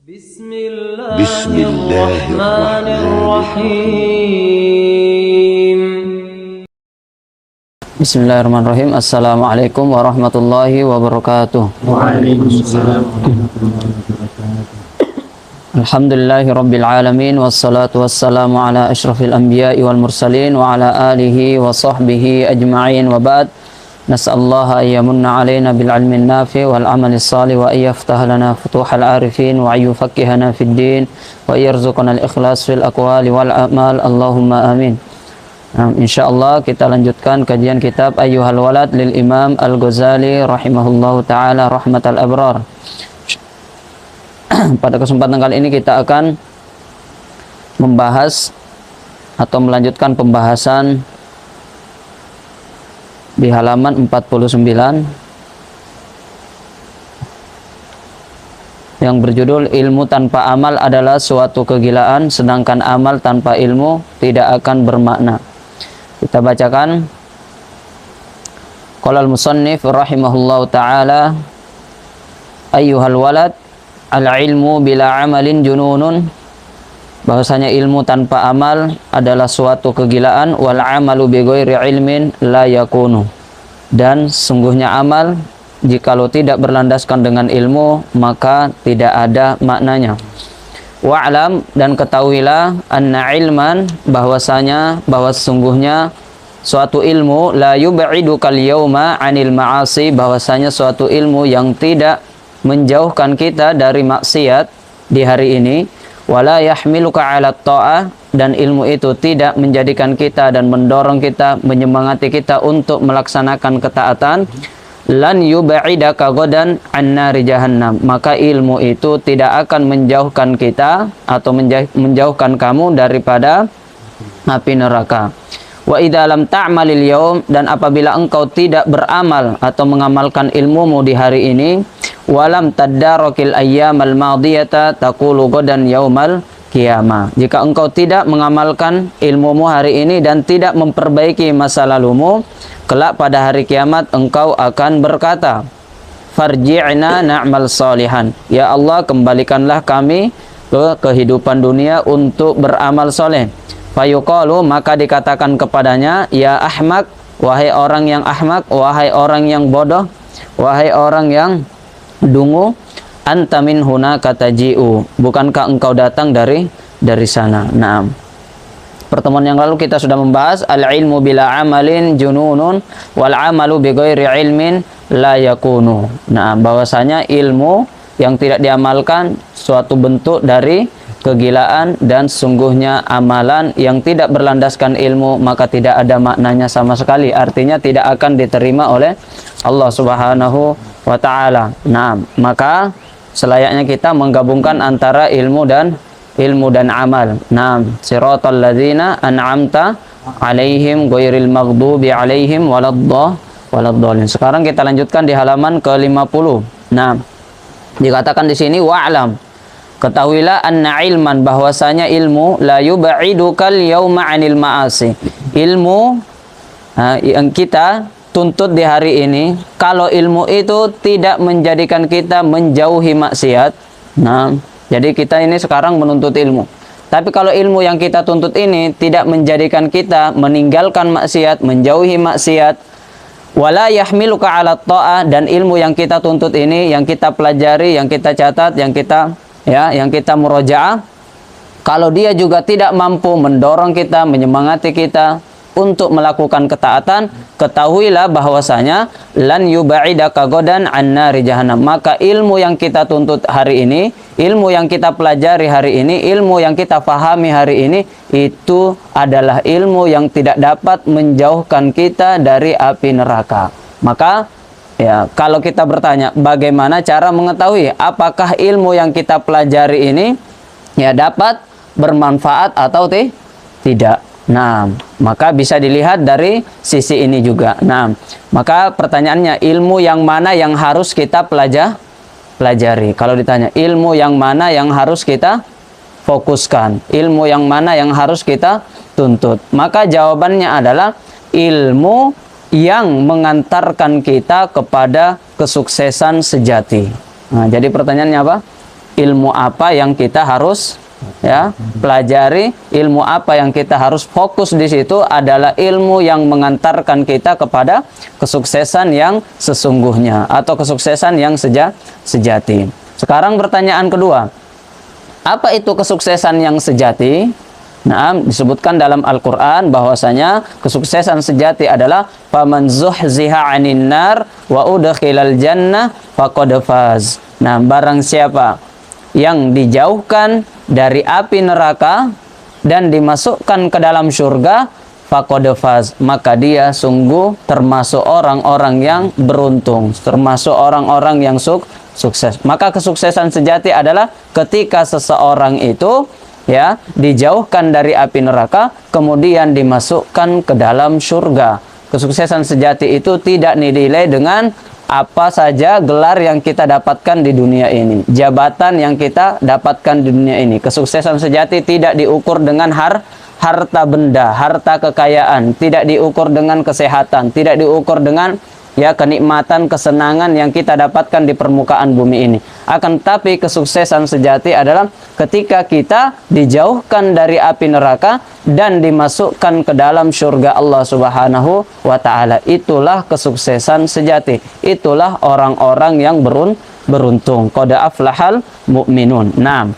Bismillahirrahmanirrahim. Bismillahirrahmanirrahim. Assalamualaikum warahmatullahi wabarakatuh. Waalaikumsalam. Alhamdulillahi rabbil alamin. Wassalatu wassalamu ala ashrafil anbiya'i wal mursalin wa ala alihi wa sahbihi ajma'in wa ba'd. Nas'allaha ayyamunna alaina bil ilmin nafi wal amali salih wa ayyaftah lana futuhal arifin wa ayyufakkihana fid din wa yarzuqana al ikhlas fil aqwali wal a'mal. Allahumma amin. Insyaallah kita lanjutkan kajian kitab Ayyuhal Walad lil Imam Al-Ghazali rahimahullahu taala rahmatal abrar. Pada kesempatan kali ini kita akan membahas atau melanjutkan pembahasan di halaman 49 yang berjudul ilmu tanpa amal adalah suatu kegilaan, sedangkan amal tanpa ilmu tidak akan bermakna. Kita bacakan. Qala al-musannif rahimahullahu taala, ayyuhal walad, al-ilmu bila amalin jununun, bahwasanya ilmu tanpa amal adalah suatu kegilaan, wal amalu bi ghairi ilmin la yakunu, dan sungguhnya amal jikalau tidak berlandaskan dengan ilmu maka tidak ada maknanya. Wa'lam, dan ketahuilah, anna ilman, bahwa sesungguhnya suatu ilmu, la yub'idukal yawma anil ma'asi, bahwasanya suatu ilmu yang tidak menjauhkan kita dari maksiat di hari ini, wala yahmiluka 'ala ta'ah, dan ilmu itu tidak menjadikan kita dan mendorong kita, menyemangati kita untuk melaksanakan ketaatan, lan yub'idaka ghadan an nari jahannam, maka ilmu itu tidak akan menjauhkan kita atau menjauhkan kamu daripada api neraka. Wa idza lam ta'malil yaum, dan apabila engkau tidak beramal atau mengamalkan ilmumu di hari ini, walam taddarakil ayyamal madiyata taqulu ghadan yaumal qiyamah, jika engkau tidak mengamalkan ilmumu hari ini dan tidak memperbaiki masa lalumu, kelak pada hari kiamat engkau akan berkata, farji'na na'mal salihan, ya Allah kembalikanlah kami ke kehidupan dunia untuk beramal soleh. Fayuqalu, maka dikatakan kepadanya, ya ahmak, wahai orang yang ahmak, wahai orang yang bodoh, wahai orang yang dungu, anta min huna kataji'u, bukankah engkau datang dari sana. Nah, pertemuan yang lalu kita sudah membahas al-ilmu bila amalin jununun wal amalu bi ghairi ilmin la yakunu. Nah, bahwasanya ilmu yang tidak diamalkan suatu bentuk dari kegilaan, dan sungguhnya amalan yang tidak berlandaskan ilmu maka tidak ada maknanya sama sekali, artinya tidak akan diterima oleh Allah Subhanahu wa taala. Nah, maka selayaknya kita menggabungkan antara ilmu dan amal. Nah, siratal ladzina an'amta alaihim ghairil maghdubi alaihim waladdallin. Sekarang kita lanjutkan di halaman ke-50. Nah, dikatakan di sini wa'lam, ketahuilah, anna ilman, bahwasanya ilmu, la yub'idukal yauma 'anil ma'asi, ilmu yang kita tuntut di hari ini, kalau ilmu itu tidak menjadikan kita menjauhi maksiat. Nah, jadi kita ini sekarang menuntut ilmu, tapi kalau ilmu yang kita tuntut ini tidak menjadikan kita meninggalkan maksiat, menjauhi maksiat, wala yahmiluka 'ala ta'ah, dan ilmu yang kita tuntut ini, yang kita pelajari, yang kita catat, yang kita murojaah, kalau dia juga tidak mampu mendorong kita, menyemangati kita untuk melakukan ketaatan, ketahuilah bahwasanya lan yub'idaka ghadan an nari jahannam, maka ilmu yang kita tuntut hari ini, ilmu yang kita pelajari hari ini, ilmu yang kita pahami hari ini, itu adalah ilmu yang tidak dapat menjauhkan kita dari api neraka. Maka ya, kalau kita bertanya bagaimana cara mengetahui apakah ilmu yang kita pelajari ini ya dapat bermanfaat atau tidak. Nah, maka bisa dilihat dari sisi ini juga. Nah, maka pertanyaannya, ilmu yang mana yang harus kita pelajari? Kalau ditanya ilmu yang mana yang harus kita fokuskan, ilmu yang mana yang harus kita tuntut, maka jawabannya adalah ilmu yang mengantarkan kita kepada kesuksesan sejati. Nah, jadi pertanyaannya apa? ilmu apa yang kita harus pelajari, ilmu apa yang kita harus fokus di situ adalah ilmu yang mengantarkan kita kepada kesuksesan yang sesungguhnya atau kesuksesan yang sejati. Sekarang pertanyaan kedua, apa itu kesuksesan yang sejati? Nah, disebutkan dalam Al-Quran bahwasanya kesuksesan sejati adalah faman zuhziha 'anil nar wa udkhilal jannah faqad faz. Nah, barang siapa yang dijauhkan dari api neraka dan dimasukkan ke dalam surga, faqad faz, maka dia sungguh termasuk orang-orang yang beruntung, termasuk orang-orang yang sukses. Maka kesuksesan sejati adalah ketika seseorang itu dijauhkan dari api neraka, kemudian dimasukkan ke dalam surga. Kesuksesan sejati itu tidak dinilai dengan apa saja gelar yang kita dapatkan di dunia ini, jabatan yang kita dapatkan di dunia ini. Kesuksesan sejati tidak diukur dengan harta benda, harta kekayaan, tidak diukur dengan kesehatan, tidak diukur dengan kenikmatan, kesenangan yang kita dapatkan di permukaan bumi ini. Akan tetapi kesuksesan sejati adalah ketika kita dijauhkan dari api neraka dan dimasukkan ke dalam surga Allah Subhanahu wa Ta'ala. Itulah kesuksesan sejati. Itulah orang-orang yang beruntung. Qad aflahal mu'minun. Nah,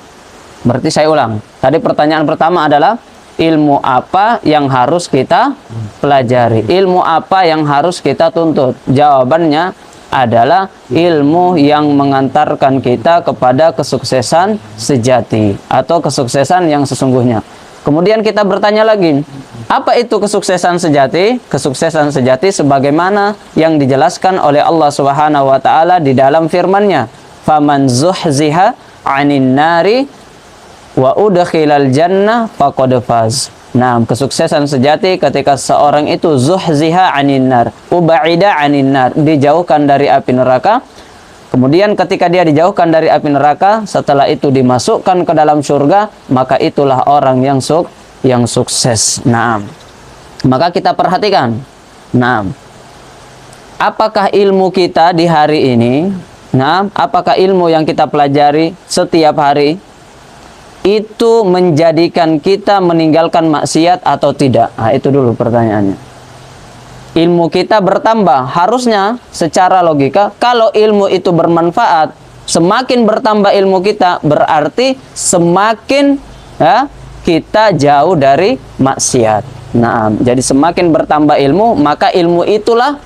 berarti saya ulang. Tadi pertanyaan pertama adalah ilmu apa yang harus kita pelajari? Ilmu apa yang harus kita tuntut? Jawabannya adalah ilmu yang mengantarkan kita kepada kesuksesan sejati atau kesuksesan yang sesungguhnya. Kemudian kita bertanya lagi, apa itu kesuksesan sejati? Kesuksesan sejati sebagaimana yang dijelaskan oleh Allah Subhanahu wa Ta'ala di dalam firman-Nya, "Faman zuhziha 'anil nari wa udkhilal jannah faqad faz." Nah, kesuksesan sejati ketika seorang itu zuhziha 'anin nar, ubaida 'anin nar, dijauhkan dari api neraka. Kemudian ketika dia dijauhkan dari api neraka, setelah itu dimasukkan ke dalam surga, maka itulah orang yang sukses. Nah, maka kita perhatikan. Nah, apakah ilmu kita di hari ini? Nah, apakah ilmu yang kita pelajari setiap hari itu menjadikan kita meninggalkan maksiat atau tidak? Nah, itu dulu pertanyaannya. Ilmu kita bertambah, harusnya secara logika kalau ilmu itu bermanfaat, semakin bertambah ilmu kita berarti semakin kita jauh dari maksiat. Nah, jadi semakin bertambah ilmu, maka ilmu itulah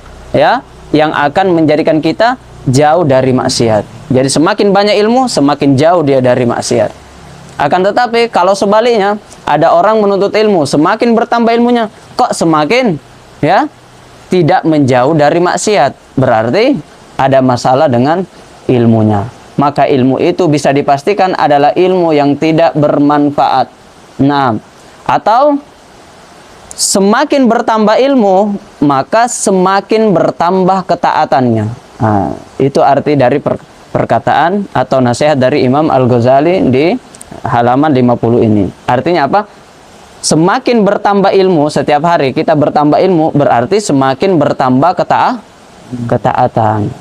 yang akan menjadikan kita jauh dari maksiat. Jadi semakin banyak ilmu, semakin jauh dia dari maksiat. Akan tetapi kalau sebaliknya, ada orang menuntut ilmu, semakin bertambah ilmunya, kok semakin tidak menjauh dari maksiat. Berarti ada masalah dengan ilmunya. Maka ilmu itu bisa dipastikan adalah ilmu yang tidak bermanfaat. Nah, atau semakin bertambah ilmu, maka semakin bertambah ketaatannya. Nah, itu arti dari perkataan atau nasihat dari Imam Al-Ghazali di halaman 50 ini. Artinya apa? Semakin bertambah ilmu, setiap hari kita bertambah ilmu, berarti semakin bertambah ketaatan.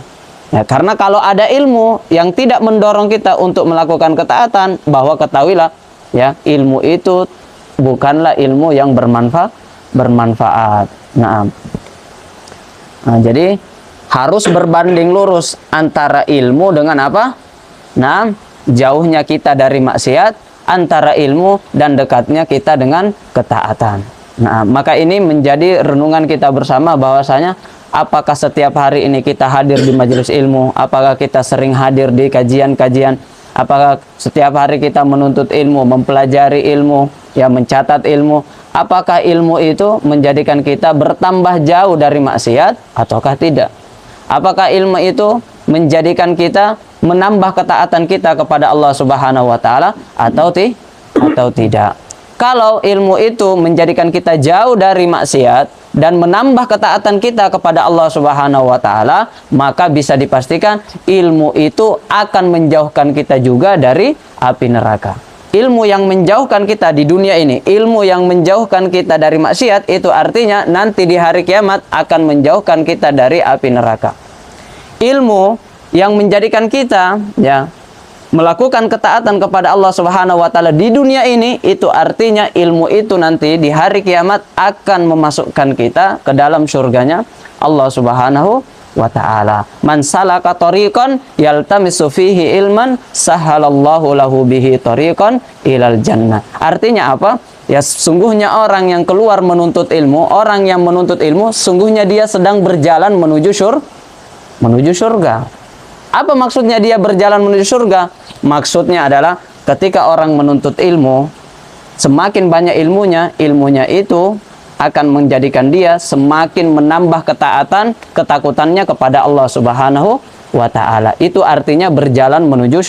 Ya, karena kalau ada ilmu yang tidak mendorong kita untuk melakukan ketaatan, bahwa ketahuilah ilmu itu bukanlah ilmu yang bermanfaat. Nah, jadi harus berbanding lurus antara ilmu dengan apa? Nah, jauhnya kita dari maksiat, antara ilmu dan dekatnya kita dengan ketaatan. Nah, maka ini menjadi renungan kita bersama bahwasanya apakah setiap hari ini kita hadir di majelis ilmu, apakah kita sering hadir di kajian-kajian, apakah setiap hari kita menuntut ilmu, mempelajari ilmu, mencatat ilmu, apakah ilmu itu menjadikan kita bertambah jauh dari maksiat ataukah tidak? Apakah ilmu itu menjadikan kita menambah ketaatan kita kepada Allah Subhanahu wa Ta'ala atau tidak? Kalau ilmu itu menjadikan kita jauh dari maksiat dan menambah ketaatan kita kepada Allah Subhanahu wa Ta'ala, maka bisa dipastikan ilmu itu akan menjauhkan kita juga dari api neraka. Ilmu yang menjauhkan kita di dunia ini, ilmu yang menjauhkan kita dari maksiat, itu artinya nanti di hari kiamat akan menjauhkan kita dari api neraka. Ilmu yang menjadikan kita melakukan ketaatan kepada Allah Subhanahu wa taala di dunia ini, itu artinya ilmu itu nanti di hari kiamat akan memasukkan kita ke dalam surganya Allah Subhanahu wa taala. Man salaka tariqan yaltamisu fihi ilman sahalallahu lahu bihi tariqan ilal jannah. Artinya apa? Ya, sungguhnya orang yang keluar menuntut ilmu, orang yang menuntut ilmu, sungguhnya dia sedang berjalan menuju surga. Apa maksudnya dia berjalan menuju surga? Maksudnya adalah ketika orang menuntut ilmu, semakin banyak ilmunya, ilmunya itu akan menjadikan dia semakin menambah ketakutannya kepada Allah Subhanahu wa taala. Itu artinya berjalan menuju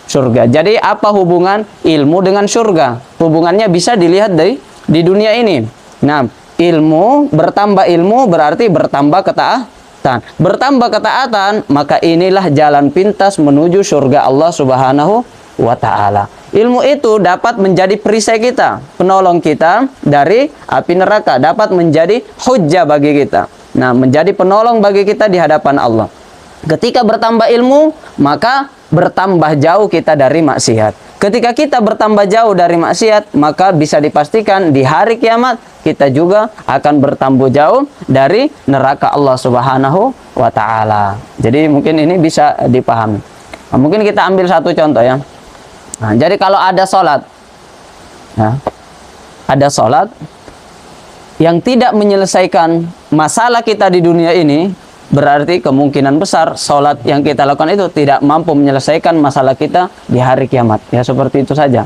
surga. Jadi apa hubungan ilmu dengan surga? Hubungannya bisa dilihat di dunia ini. Nah, bertambah ilmu berarti bertambah ketaatan. Bertambah ketaatan, maka inilah jalan pintas menuju surga Allah Subhanahu wa taala. Ilmu itu dapat menjadi perisai kita, penolong kita dari api neraka, dapat menjadi hujjah bagi kita. Nah, menjadi penolong bagi kita di hadapan Allah. Ketika bertambah ilmu, maka bertambah jauh kita dari maksiat. Ketika kita bertambah jauh dari maksiat, maka bisa dipastikan di hari kiamat kita juga akan bertambah jauh dari neraka Allah Subhanahu wa taala. Jadi mungkin ini bisa dipahami. Nah, mungkin kita ambil satu contoh ya. Nah, jadi kalau ada sholat, ya, ada sholat yang tidak menyelesaikan masalah kita di dunia ini, berarti kemungkinan besar sholat yang kita lakukan itu tidak mampu menyelesaikan masalah kita di hari kiamat. Ya, seperti itu saja.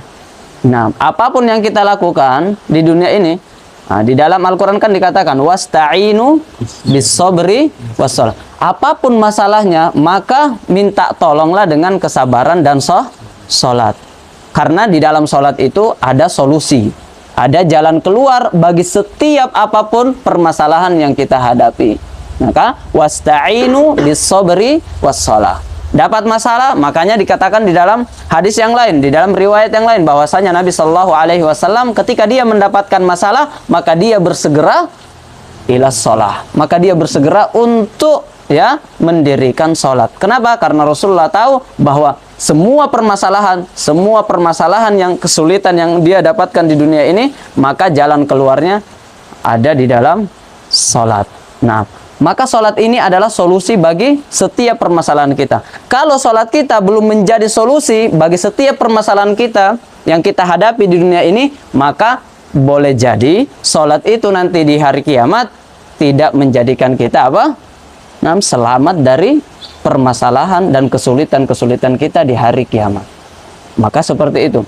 Nah, apapun yang kita lakukan di dunia ini, nah, di dalam Al-Quran kan dikatakan wasta'inu bis-sabri was-shalah. Apapun masalahnya, maka minta tolonglah dengan kesabaran dan sholat. Karena di dalam sholat itu ada solusi, ada jalan keluar bagi setiap apapun permasalahan yang kita hadapi. Maka wasta'inu bis-sabri was-shalah. Dapat masalah, makanya dikatakan di dalam hadis yang lain, di dalam riwayat yang lain, bahwasanya Nabi Shallallahu Alaihi Wasallam ketika dia mendapatkan masalah, maka dia bersegera ila sholah, maka dia bersegera untuk mendirikan sholat. Kenapa? Karena Rasulullah tahu bahwa semua permasalahan yang kesulitan yang dia dapatkan di dunia ini, maka jalan keluarnya ada di dalam sholat. Nah, maka sholat ini adalah solusi bagi setiap permasalahan kita. Kalau sholat kita belum menjadi solusi bagi setiap permasalahan kita yang kita hadapi di dunia ini, maka boleh jadi sholat itu nanti di hari kiamat tidak menjadikan kita selamat dari permasalahan dan kesulitan-kesulitan kita di hari kiamat. Maka seperti itu.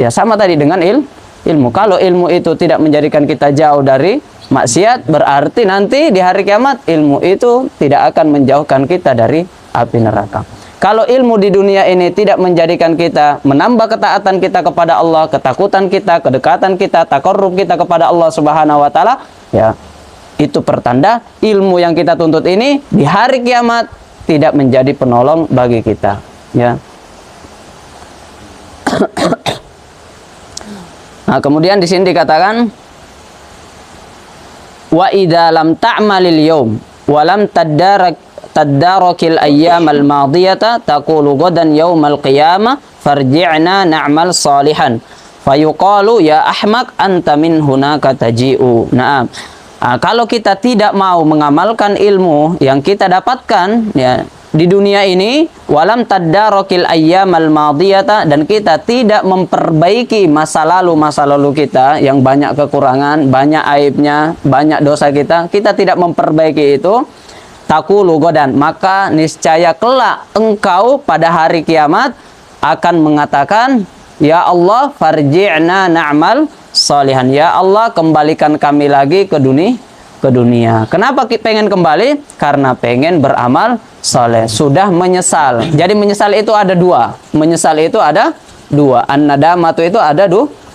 Ya, sama tadi dengan ilmu. Kalau ilmu itu tidak menjadikan kita jauh dari maksiat, berarti nanti di hari kiamat ilmu itu tidak akan menjauhkan kita dari api neraka. Kalau ilmu di dunia ini tidak menjadikan kita menambah ketaatan kita kepada Allah, ketakutan kita, kedekatan kita, taqarrub kita kepada Allah Subhanahu wa taala, ya, itu pertanda ilmu yang kita tuntut ini di hari kiamat tidak menjadi penolong bagi kita, ya. Nah, kemudian di sini dikatakan wa idza lam ta'malil yawm wa lam taddarakil ayyamal madiyata taqulu ghadan yawmal qiyamah farji'na na'mal salihan fayuqalu ya ahmak anta min hunaka taji'u. Nah, kalau kita tidak mau mengamalkan ilmu yang kita dapatkan ya di dunia ini, walam taddarakil ayyamal madiyata, dan kita tidak memperbaiki masa lalu kita yang banyak kekurangan, banyak aibnya, banyak dosa kita tidak memperbaiki itu, taqulu godan, maka niscaya kelak engkau pada hari kiamat akan mengatakan, ya Allah farji'na na'mal salihan, ya Allah kembalikan kami lagi ke dunia. Kenapa pengen kembali? Karena pengen beramal saleh, sudah menyesal. Jadi menyesal itu ada dua. An-nadamatu itu ada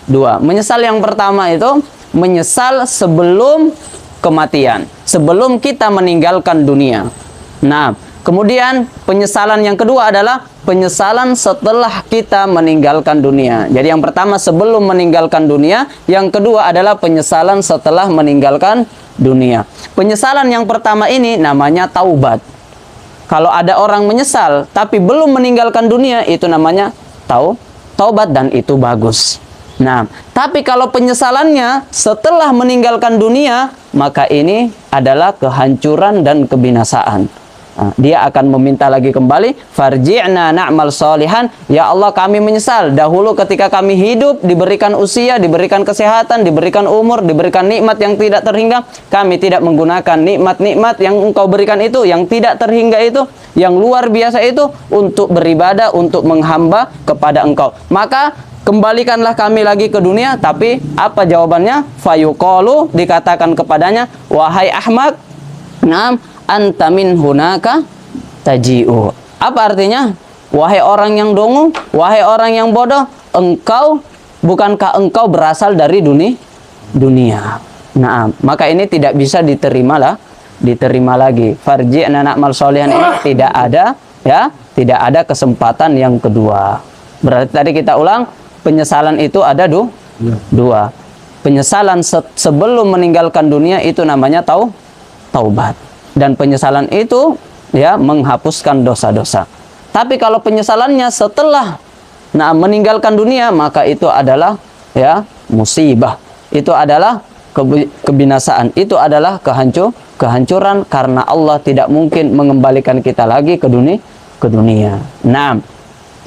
dua. Menyesal yang pertama itu menyesal sebelum kematian, sebelum kita meninggalkan dunia. Nah, kemudian penyesalan yang kedua adalah penyesalan setelah kita meninggalkan dunia. Jadi yang pertama sebelum meninggalkan dunia, yang kedua adalah penyesalan setelah meninggalkan dunia. Penyesalan yang pertama ini namanya taubat. Kalau ada orang menyesal tapi belum meninggalkan dunia, itu namanya taubat, dan itu bagus. Nah, tapi kalau penyesalannya setelah meninggalkan dunia, maka ini adalah kehancuran dan kebinasaan. Nah, dia akan meminta lagi kembali, farji'na na'mal solihan, ya Allah kami menyesal dahulu ketika kami hidup, diberikan usia, diberikan kesehatan, diberikan umur, diberikan nikmat yang tidak terhingga, kami tidak menggunakan nikmat-nikmat yang Engkau berikan itu, yang tidak terhingga itu, yang luar biasa itu, untuk beribadah, untuk menghamba kepada Engkau. Maka kembalikanlah kami lagi ke dunia. Tapi apa jawabannya? Fayuqalu, dikatakan kepadanya, wahai Ahmad, naam anta min hunaka taji'u. Apa artinya? Wahai orang yang dongu, wahai orang yang bodoh, bukankah engkau berasal dari dunia? Nah, maka ini tidak bisa diterima lagi. Farji'na na'mal sholihan ini tidak ada, ya, tidak ada kesempatan yang kedua. Berarti tadi kita ulang, penyesalan itu ada dua. Penyesalan sebelum meninggalkan dunia itu namanya taubat. Dan penyesalan itu, ya, menghapuskan dosa-dosa. Tapi kalau penyesalannya setelah meninggalkan dunia, maka itu adalah, ya, musibah. Itu adalah kebinasaan. Itu adalah kehancuran, karena Allah tidak mungkin mengembalikan kita lagi ke dunia. Nah,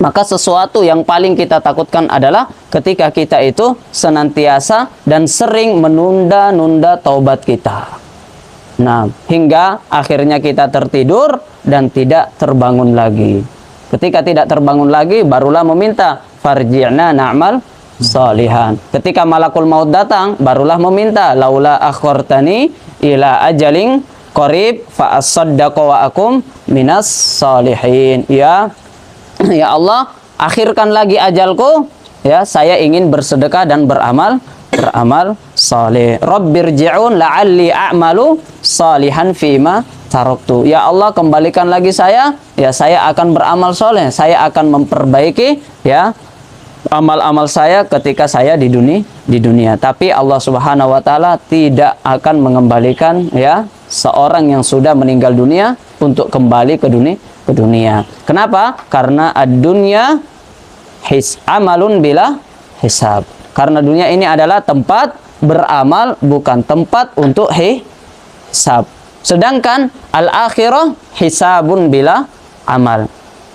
maka sesuatu yang paling kita takutkan adalah ketika kita itu senantiasa dan sering menunda-nunda taubat kita. Nah, hingga akhirnya kita tertidur dan tidak terbangun lagi. Ketika tidak terbangun lagi, barulah meminta, farji'na na'mal sholihan. Ketika malakul maut datang, barulah meminta, laula akhortani ila ajalin qarib fa asaddaqu wa akum minas sholihin. Ya Allah, akhirkan lagi ajalku, ya, saya ingin bersedekah dan beramal saleh. Rabbirji'un la'alli a'malu salihan fima taraktu. Ya Allah, kembalikan lagi saya, ya, saya akan beramal soleh, saya akan memperbaiki, ya, amal-amal saya ketika saya di dunia. Tapi Allah Subhanahu wa taala tidak akan mengembalikan, ya, seorang yang sudah meninggal dunia untuk kembali ke dunia. Kenapa? Karena ad-dunya amalun bila hisab. Karena dunia ini adalah tempat beramal, bukan tempat untuk hisab. Sedangkan al-akhirah hisabun bila amal.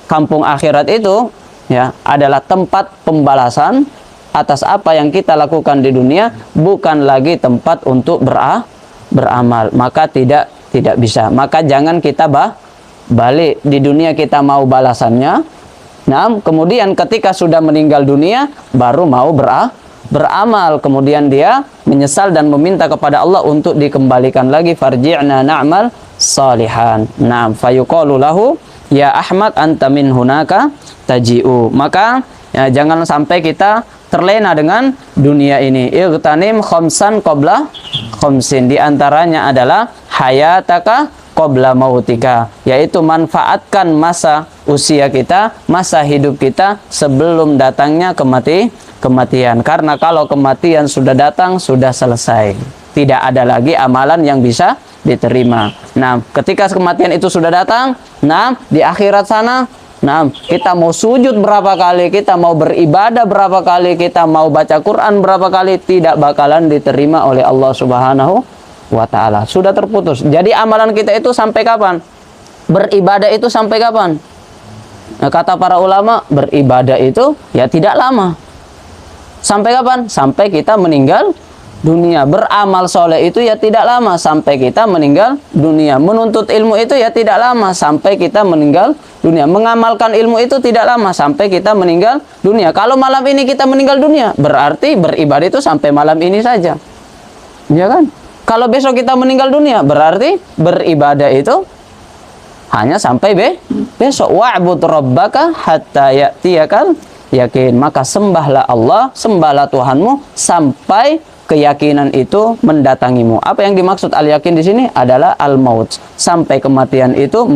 Kampung akhirat itu, ya, adalah tempat pembalasan atas apa yang kita lakukan di dunia, bukan lagi tempat untuk beramal. Maka tidak bisa. Maka jangan kita balik di dunia, kita mau balasannya. Nah, kemudian ketika sudah meninggal dunia baru mau beramal, kemudian dia menyesal dan meminta kepada Allah untuk dikembalikan lagi, farji'na na'mal salihan. Nah, fayuqalu lahu ya Ahmad anta min hunaka taji'u. Maka, ya, jangan sampai kita terlena dengan dunia ini. Ightanim khamsan qabla khamsin. Di antaranya adalah hayataka qabla mautika, yaitu manfaatkan masa usia kita, masa hidup kita sebelum datangnya kematian. Karena kalau kematian sudah datang, sudah selesai. Tidak ada lagi amalan yang bisa diterima. Nah, ketika kematian itu sudah datang, nah, di akhirat sana, nah, kita mau sujud berapa kali, kita mau beribadah berapa kali, kita mau baca Quran berapa kali, tidak bakalan diterima oleh Allah Subhanahu wa ta'ala. Sudah terputus. Jadi amalan kita itu sampai kapan? Beribadah itu sampai kapan? Nah, kata para ulama, beribadah itu, ya, tidak lama. Sampai kapan? Sampai kita meninggal dunia. Beramal soleh itu, ya, tidak lama sampai kita meninggal dunia. Menuntut ilmu itu, ya, tidak lama sampai kita meninggal dunia. Mengamalkan ilmu itu tidak lama sampai kita meninggal dunia. Kalau malam ini kita meninggal dunia, berarti beribadah itu sampai malam ini saja, ya kan? Kalau besok kita meninggal dunia, berarti beribadah itu hanya sampai besok. Wa'bud rabbaka hatta ya'tiyakal yakin. Maka sembahlah Allah, sembahlah Tuhanmu sampai keyakinan itu mendatangimu. Apa yang dimaksud al-yakin di sini adalah al-maut. Sampai kematian itu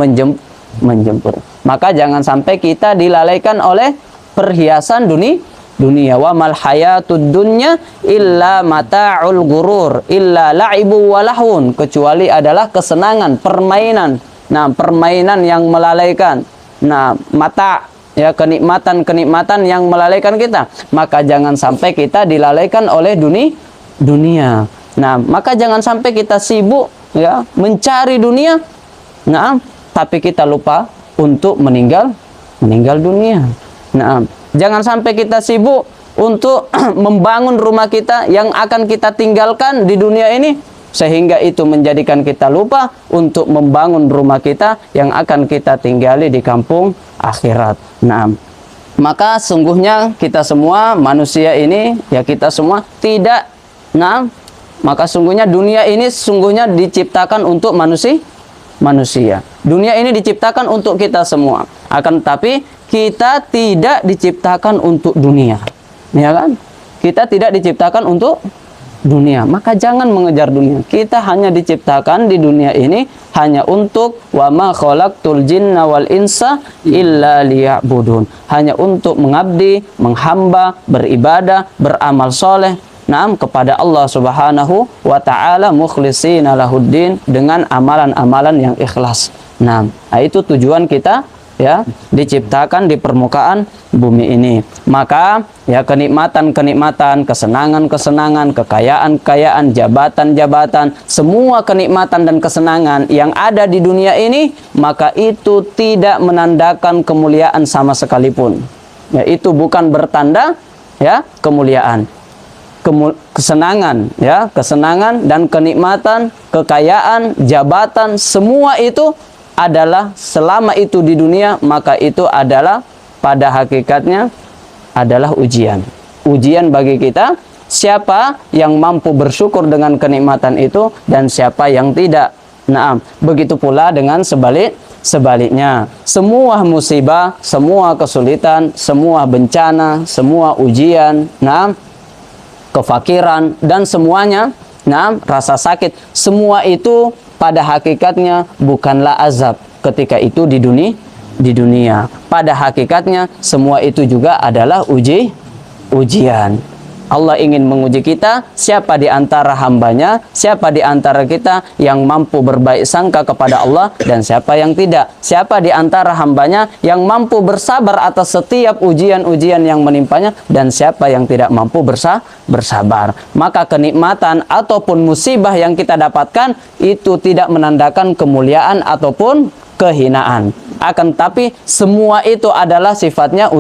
menjemput. Maka jangan sampai kita dilalaikan oleh perhiasan dunia. Wa mal hayatud dunya illa mata'ul gurur illa la'ibu wa lahun. Kecuali adalah kesenangan, permainan, Nah, permainan yang melalaikan. Nah, mata, ya, kenikmatan-kenikmatan yang melalaikan kita. Maka jangan sampai kita dilalaikan oleh dunia. Nah, maka jangan sampai kita sibuk, ya, mencari dunia. Nah, tapi kita lupa untuk meninggal dunia. Nah, jangan sampai kita sibuk untuk membangun rumah kita yang akan kita tinggalkan di dunia ini, sehingga itu menjadikan kita lupa untuk membangun rumah kita yang akan kita tinggali di kampung akhirat. Nah, maka sungguhnya kita semua manusia ini, ya, kita semua tidak, nah, maka sungguhnya dunia ini sungguhnya diciptakan untuk manusia. Dunia ini diciptakan untuk kita semua. Akan tetapi kita tidak diciptakan untuk dunia. Ya kan? Kita tidak diciptakan untuk dunia. Maka jangan mengejar dunia. Kita hanya diciptakan di dunia ini hanya untuk wa ma khalaqtul jinna wal insa illa liya'budun. Hanya untuk mengabdi, menghamba, beribadah, beramal soleh. Naam, kepada Allah Subhanahu wa ta'ala mukhlishina lahuddin, dengan amalan-amalan yang ikhlas. Nah, itu tujuan kita, ya, diciptakan di permukaan bumi ini. Maka, ya, kenikmatan-kenikmatan, kesenangan-kesenangan, kekayaan-kekayaan, jabatan-jabatan, semua kenikmatan dan kesenangan yang ada di dunia ini, maka itu tidak menandakan kemuliaan sama sekalipun. Ya, itu bukan bertanda, ya, kemuliaan. Kesenangan, ya, kesenangan dan kenikmatan, kekayaan, jabatan, semua itu adalah selama itu di dunia, maka itu adalah pada hakikatnya adalah ujian. Ujian bagi kita, siapa yang mampu bersyukur dengan kenikmatan itu dan siapa yang tidak. Nah, begitu pula dengan sebaliknya. Semua musibah, semua kesulitan, semua bencana, semua ujian, nah, kefakiran dan semuanya, nah, rasa sakit, semua itu pada hakikatnya bukanlah azab ketika itu di dunia. Pada hakikatnya semua itu juga adalah ujian. Allah ingin menguji kita, siapa di antara hambanya, siapa di antara kita yang mampu berbaik sangka kepada Allah dan siapa yang tidak. Siapa di antara hambanya yang mampu bersabar atas setiap ujian-ujian yang menimpanya dan siapa yang tidak mampu bersabar. Maka kenikmatan ataupun musibah yang kita dapatkan itu tidak menandakan kemuliaan ataupun kehinaan. Akan tapi semua itu adalah sifatnya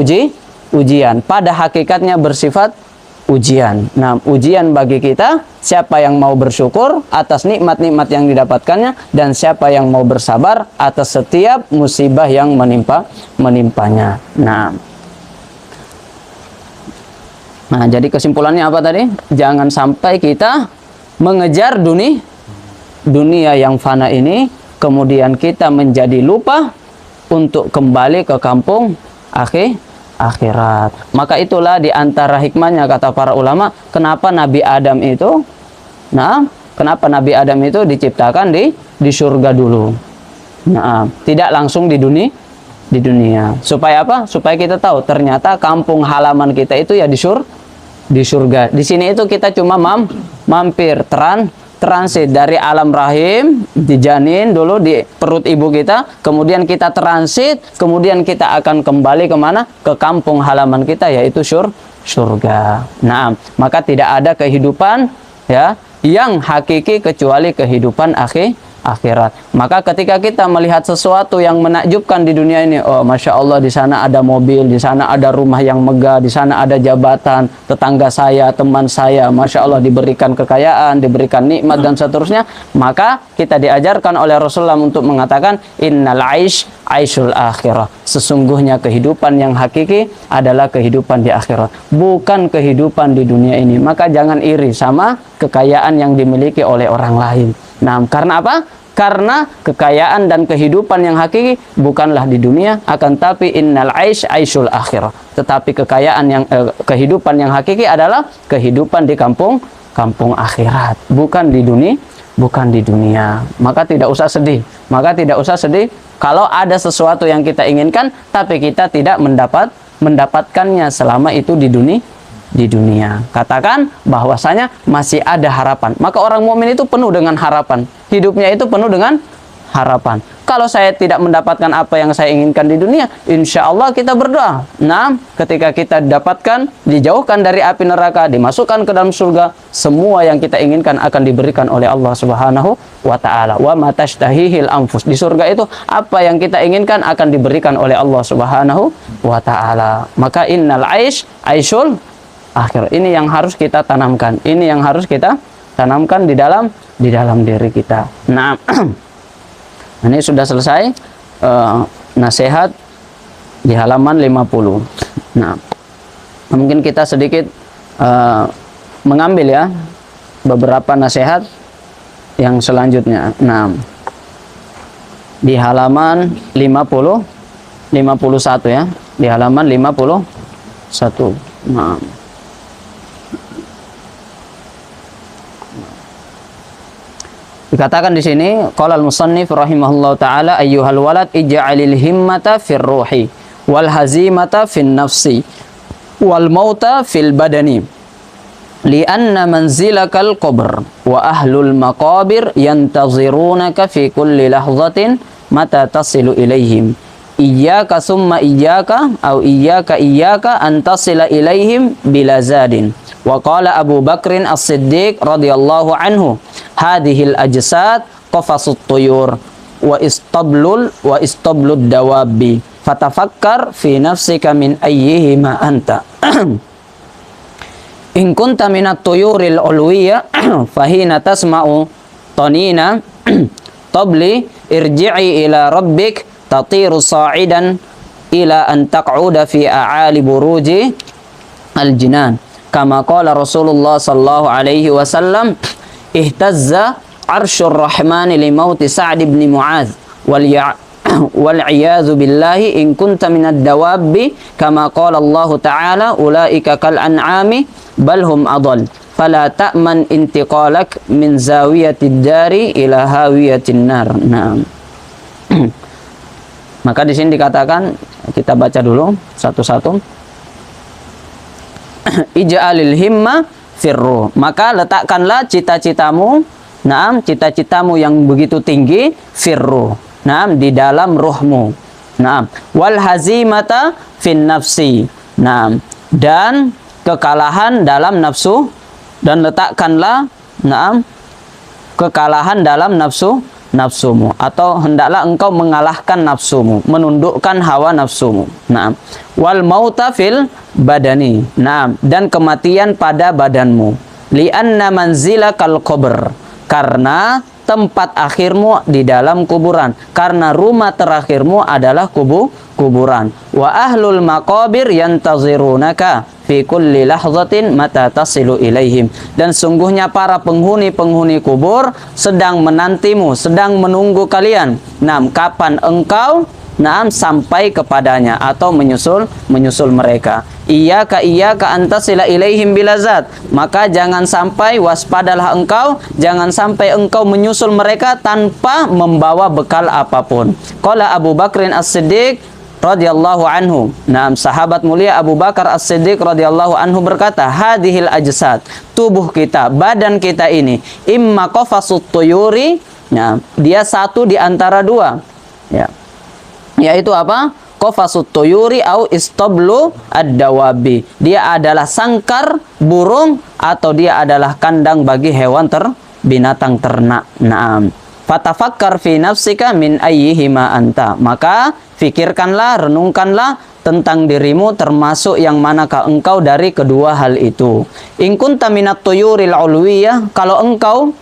ujian. Pada hakikatnya bersifat ujian. Nah, ujian bagi kita, siapa yang mau bersyukur atas nikmat-nikmat yang didapatkannya dan siapa yang mau bersabar atas setiap musibah yang menimpanya. Nah, jadi kesimpulannya apa tadi? Jangan sampai kita mengejar dunia yang fana ini, kemudian kita menjadi lupa untuk kembali ke kampung akhirat. Maka itulah di antara hikmahnya, kata para ulama, kenapa Nabi Adam itu, kenapa Nabi Adam itu diciptakan di surga dulu. Nah, tidak langsung di dunia. Supaya apa? Supaya kita tahu ternyata kampung halaman kita itu ya di surga. Di sini itu kita cuma mampir transit dari alam rahim, di janin dulu di perut ibu kita, kemudian kita transit, kemudian kita akan kembali kemana? Ke kampung halaman kita, yaitu surga. Nah, maka tidak ada kehidupan, ya, yang hakiki kecuali kehidupan akhirat. Maka ketika kita melihat sesuatu yang menakjubkan di dunia ini, oh masya Allah, di sana ada mobil, di sana ada rumah yang megah, di sana ada jabatan, tetangga saya, teman saya, masya Allah diberikan kekayaan, diberikan nikmat dan seterusnya, maka kita diajarkan oleh Rasulullah untuk mengatakan innal aisyul akhirah. Sesungguhnya kehidupan yang hakiki adalah kehidupan di akhirat, bukan kehidupan di dunia ini. Maka jangan iri sama kekayaan yang dimiliki oleh orang lain. Nah, karena apa? Karena kekayaan dan kehidupan yang hakiki bukanlah di dunia, akan tapi innal aisyul akhirah. Tetapi kekayaan yang kehidupan yang hakiki adalah kehidupan di kampung akhirat, bukan di dunia. Maka tidak usah sedih. Kalau ada sesuatu yang kita inginkan tapi kita tidak mendapatkannya selama itu di dunia. Katakan bahwasanya masih ada harapan. Maka orang mukmin itu penuh dengan harapan. Hidupnya itu penuh dengan harapan. Kalau saya tidak mendapatkan apa yang saya inginkan di dunia, insya Allah kita berdoa. Nah, ketika kita dapatkan, dijauhkan dari api neraka, dimasukkan ke dalam surga, semua yang kita inginkan akan diberikan oleh Allah Subhanahu wa ta'ala. Wa ma tashtahihil anfus. Di surga itu, apa yang kita inginkan akan diberikan oleh Allah Subhanahu wa ta'ala. Maka innal aisyul akhir. Ini yang harus kita tanamkan. Ini yang harus kita tanamkan di dalam diri kita. Nah, ini sudah selesai nasihat di halaman 50. Nah, mungkin kita sedikit mengambil ya beberapa nasihat yang selanjutnya. Nah, di halaman 51 ya, di halaman 51. Nah, dikatakan di sini, qala al-musannif rahimahullahu taala, ayyuhal walad ij'alil himmata fir ruhi wal hazimata fin nafsi wal mauta fil badani li'anna manzilakal qabr wa ahlul maqabir yantazirunaka fi kulli lahzatin mata tasilu ilaihim iyyaka summa iyyaka au iyyaka an tasila ilaihim bila zadin. Wa qala Abu Bakrin As-Siddiq radhiyallahu anhu, hadhil ajsad qafasut tuyur wa istablud dawabi fatafakkar fi nafsika min ayyihima anta. In kunta minat tuyuril ulwiyya fahina tasma'u tanina tabli irji'i ila rabbik tatiru sa'idan ila an taq'uda fi a'ali buruji al-jinan kama qala Rasulullah sallallahu alaihi wasallam ihtazza arsyur rahmani li mauti Sa'd ibn Mu'adz wal iyadzu billahi in kunta minad dawabbi kama qala Allah ta'ala ulaika kal an'ami bal hum adall fala ta'man intiqalak min zawiyatid dari ila hawiyatin nar. Nah. Maka di sini dikatakan, kita baca dulu satu-satu. Ij'alil himma firruh. Maka letakkanlah cita-citamu, naam, cita-citamu yang begitu tinggi, firruh, naam, di dalam ruhmu. Naam, wal hazimata fin nafsi. Naam, dan kekalahan dalam nafsu, dan letakkanlah, naam, kekalahan dalam nafsumu, atau hendaklah engkau mengalahkan nafsumu, menundukkan hawa nafsumu. Naam, wal mauta fil badani. Naam, dan kematian pada badanmu. Li'anna manzilakal qabr, karena tempat akhirmu di dalam kuburan, karena rumah terakhirmu adalah kuburan. Wa ahlul maqabir yantazirunaka fi kulli lahzatin mata tasilu ilaihim, dan sungguhnya para penghuni kubur sedang menantimu, sedang menunggu kalian. Naam, kapan engkau sampai kepadanya atau menyusul mereka. Iyyaka antasila ilaihim bilazat, maka jangan sampai, waspadalah engkau, jangan sampai engkau menyusul mereka tanpa membawa bekal apapun. Qala Abu Bakrin As-Siddiq radhiyallahu anhu. Nah, sahabat mulia Abu Bakar As-Siddiq radhiyallahu anhu berkata, hadhil ajsad, tubuh kita, badan kita ini, imma qafasut tuyuri, nah, dia satu di antara dua, ya, yaitu apa? Qafasut tuyuri au istablu ad-dawabi. Dia adalah sangkar burung atau dia adalah kandang bagi hewan binatang ternak. Naam. Fatafakkar fi nafsika min ayyihima anta. Maka fikirkanlah, renungkanlah tentang dirimu termasuk yang manakah engkau dari kedua hal itu. In kunta minat tuyuril ulwiyah, kalau engkau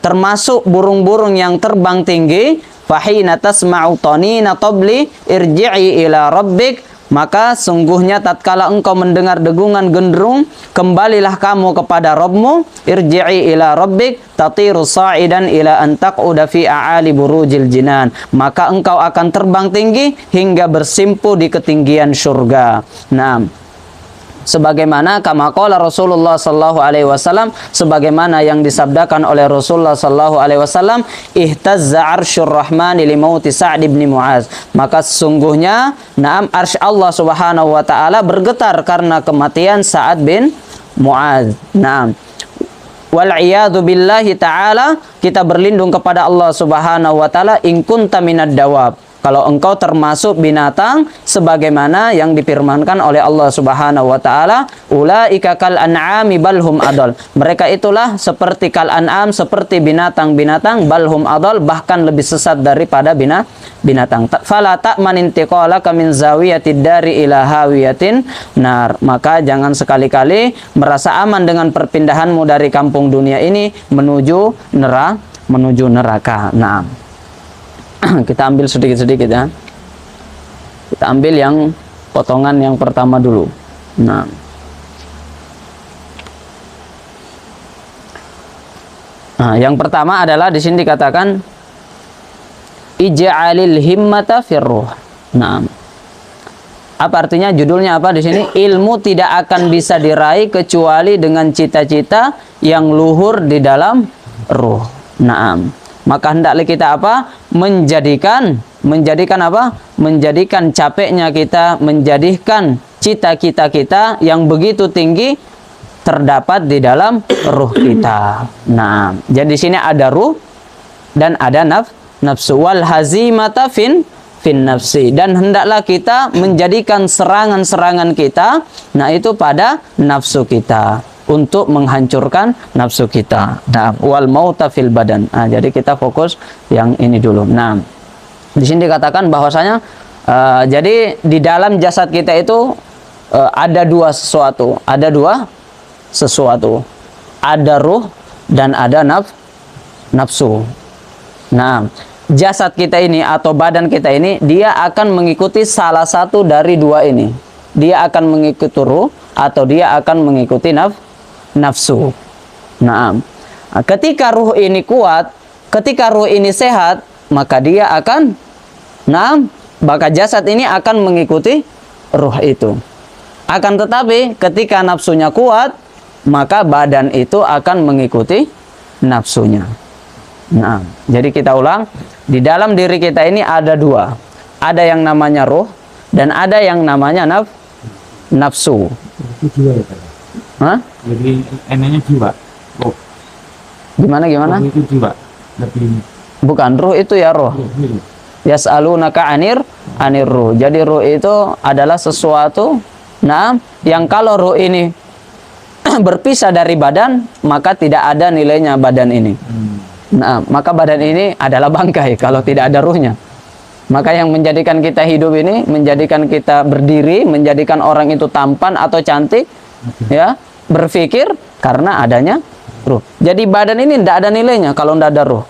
termasuk burung-burung yang terbang tinggi, fahina tasma'u tanina tabli irji'i ila rabbik, maka sungguhnya tatkala engkau mendengar degungan genderung, kembalilah kamu kepada Rabbmu. Irji'i ila rabbik tatiru sa'idan ila an taq'uda fi a'ali burujil jinan, maka engkau akan terbang tinggi hingga bersimpu di ketinggian surga. Nah, sebagaimana kama qala Rasulullah sallallahu alaihi wasallam, sebagaimana yang disabdakan oleh Rasulullah sallallahu alaihi wasallam, ihtazza arsyur rahmani li mauti Sa'd ibn Mu'adz, maka sesungguhnya naam arsy Allah Subhanahu wa taala bergetar karena kematian Sa'ad bin Mu'adz. Naam, wal iyadu billahi ta'ala, kita berlindung kepada Allah Subhanahu wa taala, in kunta minad dawab, kalau engkau termasuk binatang sebagaimana yang difirmankan oleh Allah Subhanahu wa taala, ulaika kal an'ami balhum adol, mereka itulah seperti kal an'am, seperti binatang-binatang, balhum adol, bahkan lebih sesat daripada binatang. Fala ta'man intiqalaka min zawiyatid dari ila hawiyatin nar, maka jangan sekali-kali merasa aman dengan perpindahanmu dari kampung dunia ini menuju neraka. Nah, kita ambil sedikit-sedikit ya. Kita ambil yang potongan yang pertama dulu. Nah, yang pertama adalah di sini dikatakan ij'alil himmata firruh. Nah, apa artinya? Judulnya apa di sini? Ilmu tidak akan bisa diraih kecuali dengan cita-cita yang luhur di dalam ruh. Nah, maka hendaklah kita apa? Menjadikan apa? Menjadikan capeknya kita, menjadikan cita-cita kita yang begitu tinggi terdapat di dalam ruh kita. Nah, jadi di sini ada ruh dan ada nafsu. Wal hazimata fin nafsi, dan hendaklah kita menjadikan serangan-serangan kita, nah itu pada nafsu kita, untuk menghancurkan nafsu kita. Nah, wal mauta fil badan. Nah, jadi kita fokus yang ini dulu. Nah, di sini dikatakan bahwasanya jadi di dalam jasad kita itu ada dua sesuatu, ada ruh dan ada nafsu. Nah, jasad kita ini atau badan kita ini, dia akan mengikuti salah satu dari dua ini. Dia akan mengikuti ruh atau dia akan mengikuti nafsu. Nah, ketika ruh ini kuat, ketika ruh ini sehat, maka dia akan, maka jasad ini akan mengikuti ruh itu. Akan tetapi ketika nafsunya kuat, maka badan itu akan mengikuti nafsunya. Nah, jadi kita ulang, di dalam diri kita ini ada dua. Ada yang namanya ruh dan ada yang namanya nafsu. Hah? Jadi enaknya jiwa. Oh. Gimana? Ruh itu jiwa. Lebih. Bukan, ruh itu ya roh. Yas'alunaka anir ruh. Jadi ruh itu adalah sesuatu, yang kalau ruh ini berpisah dari badan, maka tidak ada nilainya badan ini. Nah, maka badan ini adalah bangkai kalau tidak ada ruhnya. Maka yang menjadikan kita hidup ini, menjadikan kita berdiri, menjadikan orang itu tampan atau cantik, ya, berpikir karena adanya ruh. Jadi badan ini tidak ada nilainya kalau tidak ada ruh.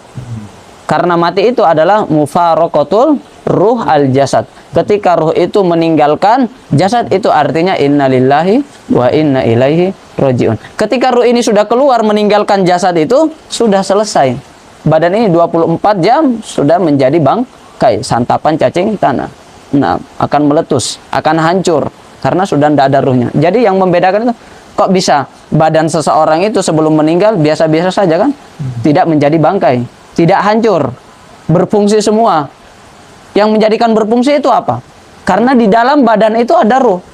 Karena mati itu adalah mufaraqatul ruh al jasad. Ketika ruh itu meninggalkan jasad, itu artinya inna lillahi wa inna ilaihi rajiun. Ketika ruh ini sudah keluar meninggalkan jasad, itu sudah selesai. Badan ini 24 jam sudah menjadi bangkai, santapan cacing tanah. Nah, akan meletus, akan hancur karena sudah tidak ada ruhnya. Jadi yang membedakan itu, kok bisa badan seseorang itu sebelum meninggal biasa-biasa saja kan? Tidak menjadi bangkai, tidak hancur, berfungsi semua. Yang menjadikan berfungsi itu apa? Karena di dalam badan itu ada ruh.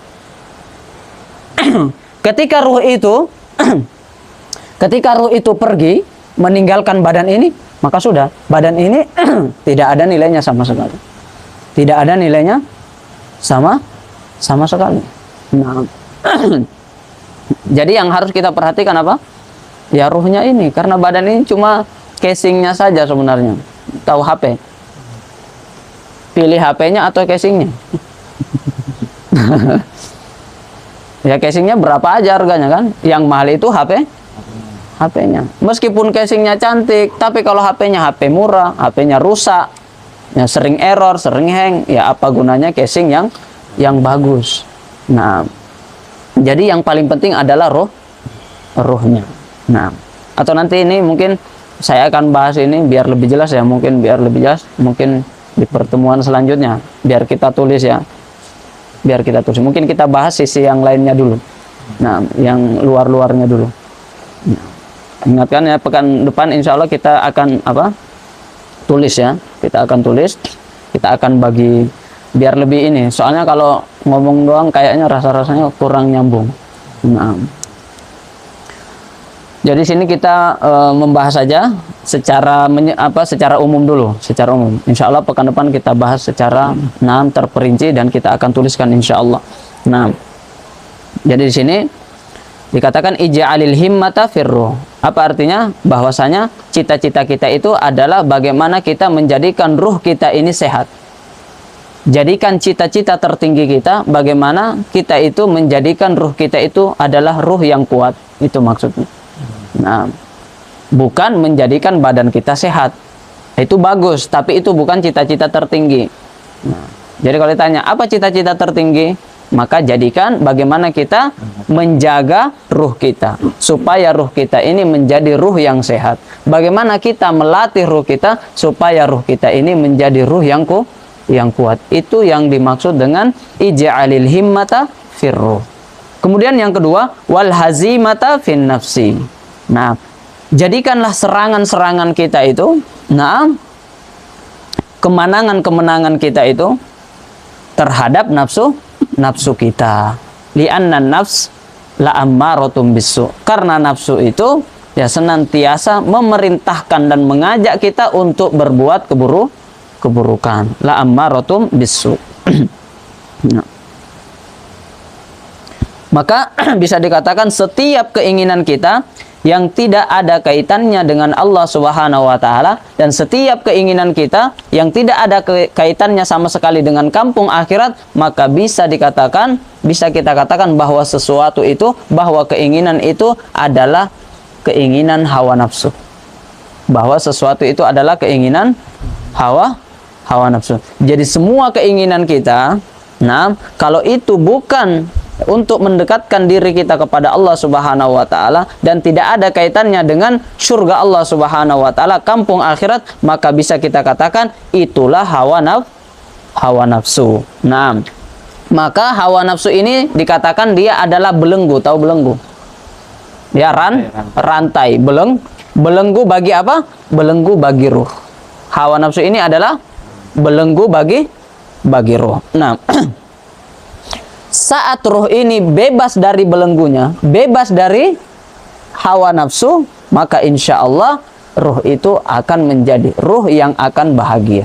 Ketika ruh itu pergi meninggalkan badan ini, maka sudah, badan ini tidak ada nilainya sama sekali. Tidak ada nilainya sama sekali. Nah, jadi yang harus kita perhatikan apa? Ya ruhnya ini, karena badan ini cuma casingnya saja sebenarnya. Tahu HP? Pilih HP-nya atau casingnya? Ya casingnya berapa aja harganya kan? Yang mahal itu HP-nya. Meskipun casingnya cantik, tapi kalau HP-nya HP murah, HP-nya rusak, ya sering error, sering hang, ya apa gunanya casing yang bagus? Nah, jadi yang paling penting adalah ruhnya. Nah, atau nanti ini mungkin saya akan bahas ini biar lebih jelas ya, mungkin di pertemuan selanjutnya, biar kita tulis ya. Mungkin kita bahas sisi yang lainnya dulu. Nah, yang luar-luarnya dulu. Nah, ingatkan ya, pekan depan insya Allah kita akan tulis ya. Kita akan bagi biar lebih ini. Soalnya kalau ngomong doang kayaknya rasanya kurang nyambung. Jadi sini kita membahas saja secara secara umum dulu, secara umum. Insya Allah pekan depan kita bahas secara terperinci dan kita akan tuliskan insya Allah. Nah, jadi di sini dikatakan ij'alil himmata firruh. Apa artinya? Bahwasanya cita-cita kita itu adalah bagaimana kita menjadikan ruh kita ini sehat. Jadikan cita-cita tertinggi kita bagaimana kita itu menjadikan ruh kita itu adalah ruh yang kuat. Itu maksudnya. Nah, bukan menjadikan badan kita sehat. Itu bagus, tapi itu bukan cita-cita tertinggi. Nah, jadi kalau ditanya apa cita-cita tertinggi, maka jadikan bagaimana kita menjaga ruh kita supaya ruh kita ini menjadi ruh yang sehat. Bagaimana kita melatih ruh kita supaya ruh kita ini menjadi ruh yang kuat. Itu yang dimaksud dengan ij'alil himmata firruh. Kemudian yang kedua, wal hazimata fin nafsi. Nah, jadikanlah serangan-serangan kita itu, kemenangan-kemenangan kita itu terhadap nafsu kita. Li'anna nafs la'ammaratun bisu. Karena nafsu itu ya senantiasa memerintahkan dan mengajak kita untuk berbuat keburukan. La'ammaratun bisu. Nah. Maka bisa dikatakan setiap keinginan kita yang tidak ada kaitannya dengan Allah Subhanahu wa taala dan setiap keinginan kita yang tidak ada kaitannya sama sekali dengan kampung akhirat, maka bisa kita katakan bahwa sesuatu itu, bahwa keinginan itu adalah keinginan hawa nafsu. Bahwa sesuatu itu adalah keinginan hawa nafsu. Jadi semua keinginan kita, kalau itu bukan untuk mendekatkan diri kita kepada Allah Subhanahu wa taala dan tidak ada kaitannya dengan surga Allah Subhanahu wa taala, kampung akhirat, maka bisa kita katakan itulah hawa nafsu. Nah, maka hawa nafsu ini dikatakan dia adalah belenggu, tahu belenggu? Ya, rantai, belenggu bagi apa? Belenggu bagi ruh. Hawa nafsu ini adalah belenggu bagi ruh. Nah, saat ruh ini bebas dari belenggunya, bebas dari hawa nafsu, maka insya Allah ruh itu akan menjadi ruh yang akan bahagia.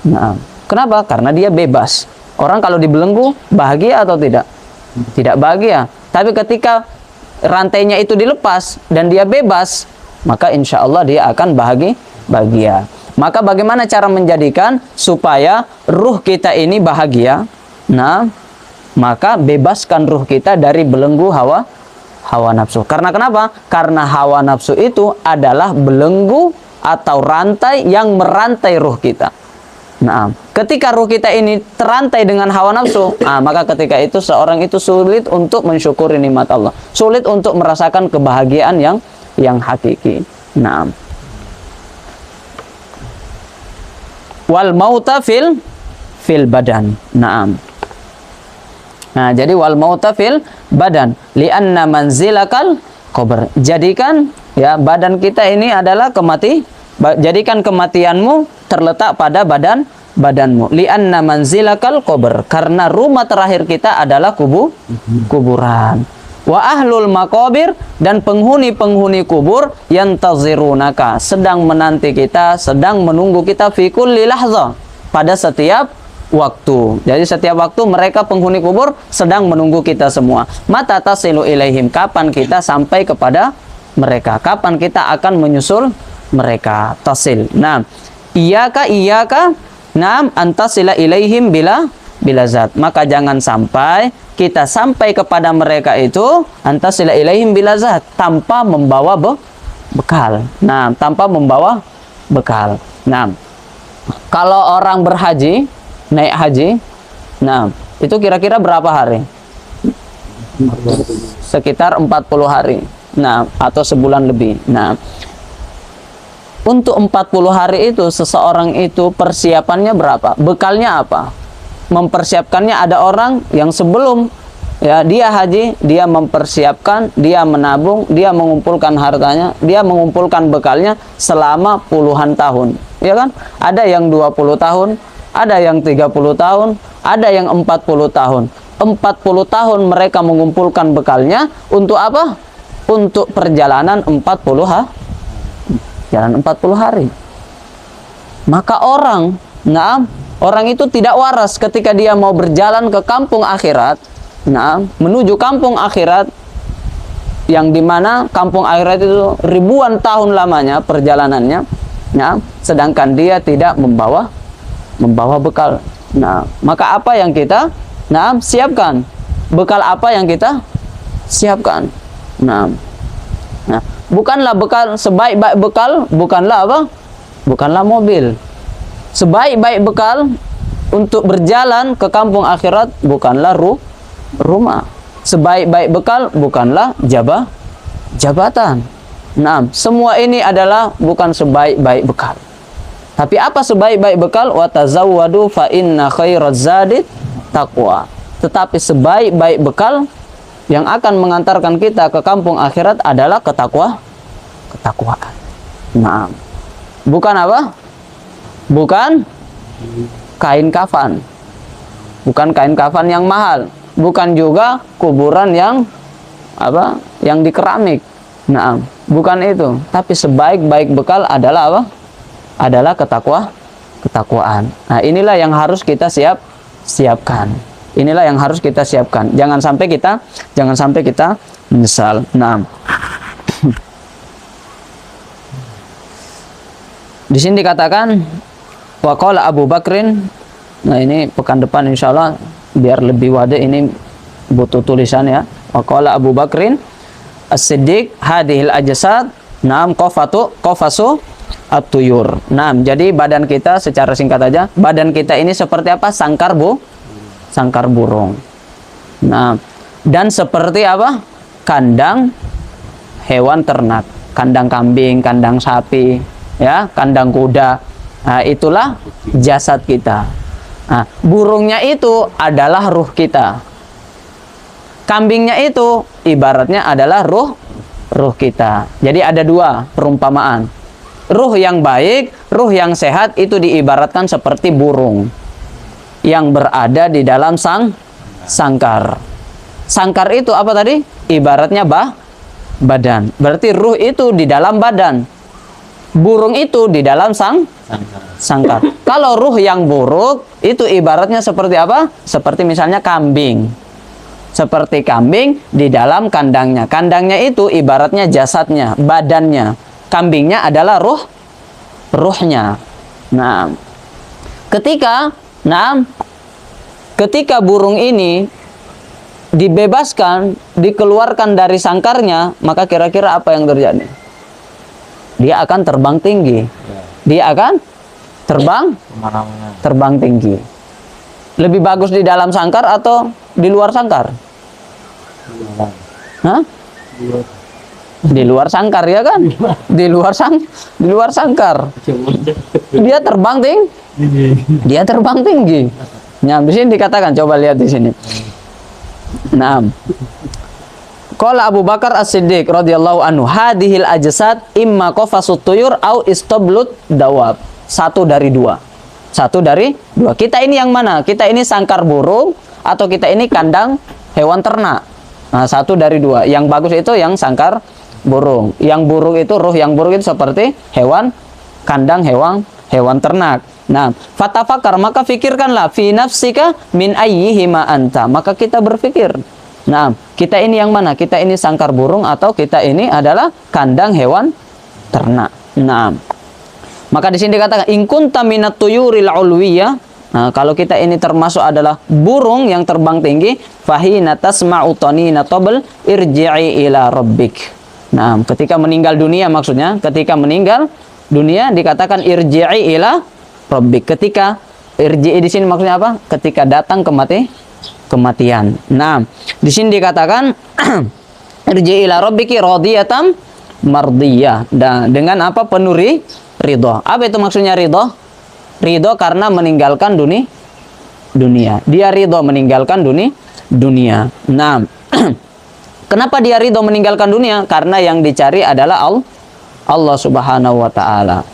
Nah, kenapa? Karena dia bebas. Orang kalau dibelenggu bahagia atau tidak? Tidak bahagia. Tapi ketika rantainya itu dilepas dan dia bebas, maka insya Allah dia akan bahagia. Maka bagaimana cara menjadikan supaya ruh kita ini bahagia? Nah, maka bebaskan ruh kita dari belenggu hawa nafsu. Karena kenapa? Karena hawa nafsu itu adalah belenggu atau rantai yang merantai ruh kita. Nah, ketika ruh kita ini terantai dengan hawa nafsu, maka ketika itu seorang itu sulit untuk mensyukuri nikmat Allah, sulit untuk merasakan kebahagiaan yang hakiki. Nah, wal mauta fil badan. Nah, jadi wal mauta fil badan li'anna manzilakal qabr. Jadikan ya badan kita ini adalah jadikan kematianmu terletak pada badanmu. Li'anna manzilakal qabr, karena rumah terakhir kita adalah kuburan. Wa ahlul maqabir, dan penghuni-penghuni kubur yantazirunaka, sedang menanti kita, sedang menunggu kita fi kulli lahza, pada setiap waktu. Jadi setiap waktu mereka penghuni kubur sedang menunggu kita semua. Mata tasilu ilaihim, kapan kita sampai kepada mereka, kapan kita akan menyusul mereka. Tasil. Nah, iyaka antasila ilaihim bila zat. Maka jangan sampai kita sampai kepada mereka itu antasila ilaihim bila zat, tanpa membawa bekal. Nah, tanpa membawa bekal. Nah, kalau orang berhaji, naik haji, nah itu kira-kira berapa hari? Sekitar 40 hari. Nah, atau sebulan lebih. Nah, untuk 40 hari itu seseorang itu persiapannya berapa? Bekalnya apa? Mempersiapkannya, ada orang yang sebelum ya dia haji, dia mempersiapkan, dia menabung, dia mengumpulkan hartanya, dia mengumpulkan bekalnya selama puluhan tahun. Ya kan? Ada yang 20 tahun, ada yang 30 tahun, ada yang 40 tahun. 40 tahun mereka mengumpulkan bekalnya untuk apa? untuk perjalanan 40 jalan 40 hari. Maka orang itu tidak waras ketika dia mau berjalan ke kampung akhirat, menuju kampung akhirat, yang dimana kampung akhirat itu ribuan tahun lamanya perjalanannya, sedangkan dia tidak membawa bekal. Maka apa yang kita siapkan? Bekal apa yang kita siapkan? Bukanlah bekal, sebaik-baik bekal bukanlah apa? Bukanlah mobil. Sebaik-baik bekal untuk berjalan ke kampung akhirat bukanlah rumah. Sebaik-baik bekal bukanlah jabatan. Semua ini adalah bukan sebaik-baik bekal. Tapi apa sebaik-baik bekal? Wa tazawwadu fa inna khairaz zadi taqwa. Tetapi sebaik-baik bekal yang akan mengantarkan kita ke kampung akhirat adalah ketakwaan. Bukan apa? Bukan kain kafan. Bukan kain kafan yang mahal. Bukan juga kuburan yang apa? Yang di keramik. Bukan itu. Tapi sebaik-baik bekal adalah apa? Adalah ketakwaan. Inilah yang harus kita siapkan. Inilah yang harus kita siapkan. Jangan sampai kita menyesal. Di sini dikatakan waqala Abu Bakrin. Ini pekan depan insyaallah biar lebih wadah, ini butuh tulisan ya. Waqala Abu Bakrin As-Siddiq hadhil ajsad qafasu at-tuyur. Jadi badan kita, secara singkat aja, badan kita ini seperti apa? Sangkar burung. Dan seperti apa? Kandang hewan ternak, kandang kambing, kandang sapi, ya, kandang kuda. Itulah jasad kita. Burungnya itu adalah ruh kita. Kambingnya itu ibaratnya adalah ruh kita. Jadi ada dua perumpamaan. Ruh yang baik, ruh yang sehat itu diibaratkan seperti burung yang berada di dalam sangkar. Sangkar itu apa tadi? Ibaratnya badan. Berarti ruh itu di dalam badan. Burung itu di dalam sangkar. Kalau ruh yang buruk itu ibaratnya seperti apa? Seperti misalnya kambing. Seperti kambing di dalam kandangnya. Kandangnya itu ibaratnya jasadnya, badannya. Kambingnya adalah ruhnya. Ketika burung ini dibebaskan, dikeluarkan dari sangkarnya, maka kira-kira apa yang terjadi? Dia akan terbang tinggi. Dia akan terbang tinggi. Lebih bagus di dalam sangkar atau di luar sangkar? Di luar sangkar, ya kan? Di luar sangkar. Dia terbang tinggi. Di sini dikatakan, coba lihat di sini. Qala Abu Bakar As-Siddiq radhiyallahu anhu, hadhil ajsad imma qafasut tuyur au istablut dawab. Satu dari dua. Kita ini yang mana? Kita ini sangkar burung atau kita ini kandang hewan ternak? Satu dari dua. Yang bagus itu yang sangkar burung. Yang buruk itu, ruh yang buruk itu seperti kandang hewan ternak. Fatafakar, maka fikirkanlah fi nafsika min ayyihima anta. Maka kita berpikir, kita ini yang mana? Kita ini sangkar burung atau kita ini adalah kandang hewan ternak. Maka di sini dikatakan in kunta minat tuyuril ulwiyah. Kalau kita ini termasuk adalah burung yang terbang tinggi, fahina tasma'u tanina tabl irji'i ila rabbik. Ketika meninggal dunia, maksudnya ketika meninggal dunia dikatakan irji'i ila rabbik. Ketika irji'i di sini maksudnya apa? Ketika datang kematian. Di sini dikatakan irji'i ila rabbiki radiyatan mardiyah. Dan dengan apa? Penuh ridho. Apa itu maksudnya ridho? Ridho karena meninggalkan dunia. Dia ridho meninggalkan dunia. Kenapa dia ridho meninggalkan dunia? Karena yang dicari adalah Allah Subhanahu wa taala.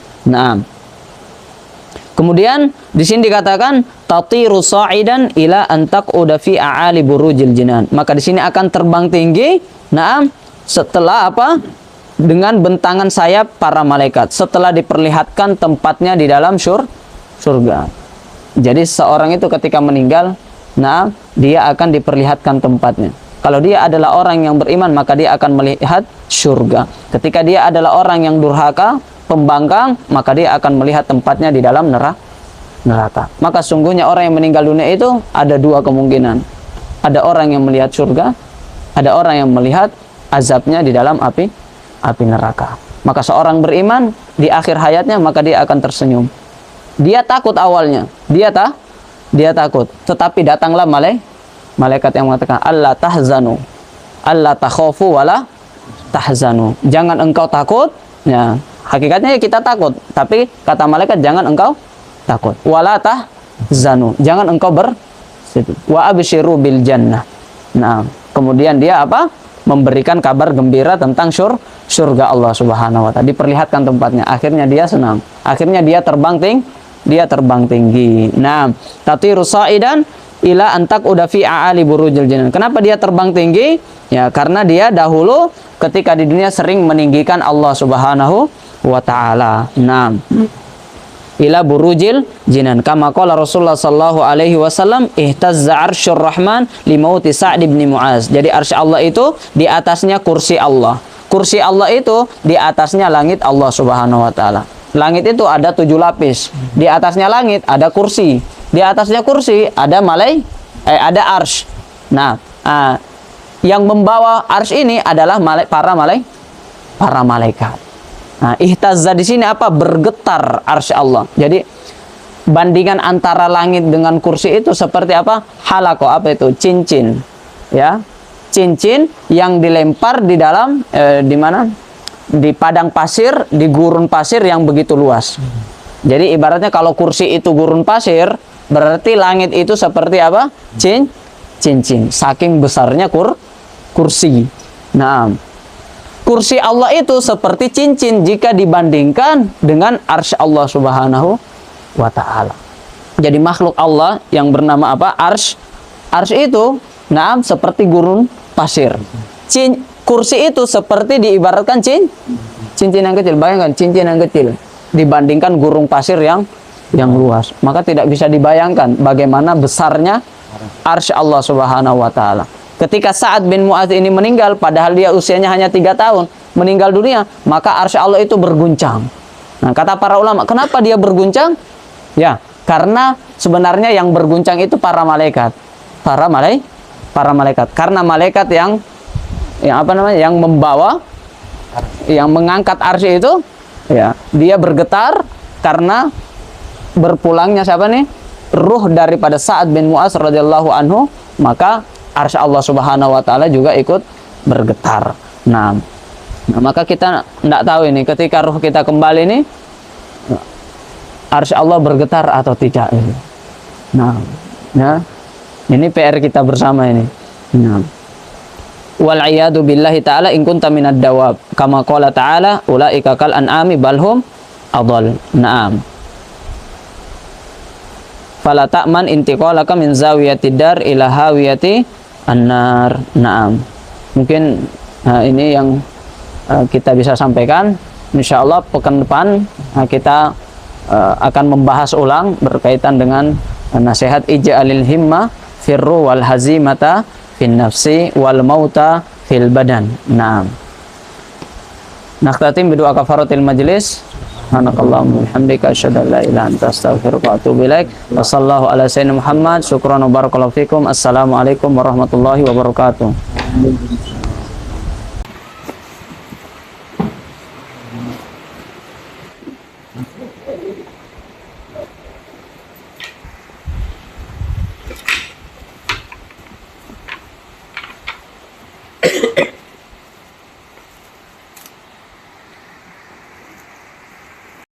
Kemudian di sini dikatakan tatiru sa'idan ila an taquda fi a'ali burujil jinan. Maka di sini akan terbang tinggi, setelah apa? Dengan bentangan sayap para malaikat, setelah diperlihatkan tempatnya di dalam surga. Jadi seorang itu ketika meninggal, nah, dia akan diperlihatkan tempatnya. Kalau dia adalah orang yang beriman, maka dia akan melihat surga. Ketika dia adalah orang yang durhaka, pembangkang, maka dia akan melihat tempatnya di dalam neraka. Maka sungguhnya orang yang meninggal dunia itu ada dua kemungkinan. Ada orang yang melihat surga, ada orang yang melihat azabnya di dalam api neraka. Maka seorang beriman di akhir hayatnya, maka dia akan tersenyum. Dia takut awalnya, dia takut, tetapi datanglah malaikat yang mengatakan, Allah tahzanu, Allah takhafu wala tahzanu. Jangan engkau takut. Ya, hakikatnya ya kita takut, tapi kata malaikat jangan engkau takut. Wala tahzanu, jangan engkau bersedih. Wa absyiru bil jannah. Nah, kemudian dia apa? Memberikan kabar gembira tentang surga Allah Subhanahu wa taala. Diperlihatkan tempatnya. Akhirnya dia senang. Akhirnya dia terbang tinggi. Nah, tatiru sa'idan ila antak udah fi a'ali burujil jinan. Kenapa dia terbang tinggi? Ya, karena dia dahulu ketika di dunia sering meninggikan Allah Subhanahu wa taala. Nah, ila burujil jinan. Kama qala Rasulullah sallallahu alaihi wasallam, ihtazza arsyur rahman li mauti Sa'd bin Mu'az. Jadi arsy Allah itu di atasnya kursi Allah. Kursi Allah itu di atasnya langit Allah Subhanahu wa taala. Langit itu ada 7 lapis. Di atasnya langit ada kursi. Di atasnya kursi ada ada arsy. Nah, yang membawa arsy ini adalah para malaikat. Nah, ihtazza di sini apa? Bergetar arsy Allah. Jadi bandingan antara langit dengan kursi itu seperti apa? Halaqah, apa itu? Cincin. Ya. Cincin yang dilempar di dalam di mana? Di padang pasir, di gurun pasir yang begitu luas. Jadi ibaratnya kalau kursi itu gurun pasir, berarti langit itu seperti apa? Cincin. Saking besarnya kursi. Nah, kursi Allah itu seperti cincin jika dibandingkan dengan arsy Allah Subhanahu wa taala. Jadi makhluk Allah yang bernama apa? Arsy itu seperti gurun pasir. Kursi itu seperti diibaratkan cincin yang kecil. Bayangkan cincin yang kecil dibandingkan gurun pasir yang luas. Maka tidak bisa dibayangkan bagaimana besarnya arsy Allah Subhanahu wa taala. Ketika Sa'ad bin Mu'adz ini meninggal, padahal dia usianya hanya 3 tahun, meninggal dunia, maka arsy Allah itu berguncang. Nah, kata para ulama, kenapa dia berguncang? Ya, karena sebenarnya yang berguncang itu para malaikat. Para malaikat. Karena malaikat yang membawa, yang mengangkat arsy itu, ya, dia bergetar karena berpulangnya siapa nih? Ruh daripada Sa'ad bin Mu'adz radhiyallahu anhu, maka arsy Allah Subhanahu wa taala juga ikut bergetar. Nah, maka kita tidak tahu ini ketika ruh kita kembali ini arsy Allah bergetar atau tidak. Nah, ya, ini PR kita bersama ini. Nah, wal iyadu billahi ta'ala in kunta minad dawab kama qala ta'ala ulaika kal an'ami balhum adall. Naam. Fala ta'man intiqalaka min zawiyatid dar ila hawiyati annar. Naam. Mungkin ini yang kita bisa sampaikan. Insyaallah pekan depan kita akan membahas ulang berkaitan dengan nasihat ij'alil himma firru wal hazimata fin nafsi wal mauta fil badan. Naam. Nakhtatim bidu'a kafaratil majlis. Subhanakallahumma bihamdika asyhadu an la ilaha illa anta astaghfiruka wa atubu ilaik. Wa sallallahu ala sayyidina Muhammad. Syukran wa barakallahu fikum. Assalamualaikum warahmatullahi wabarakatuh.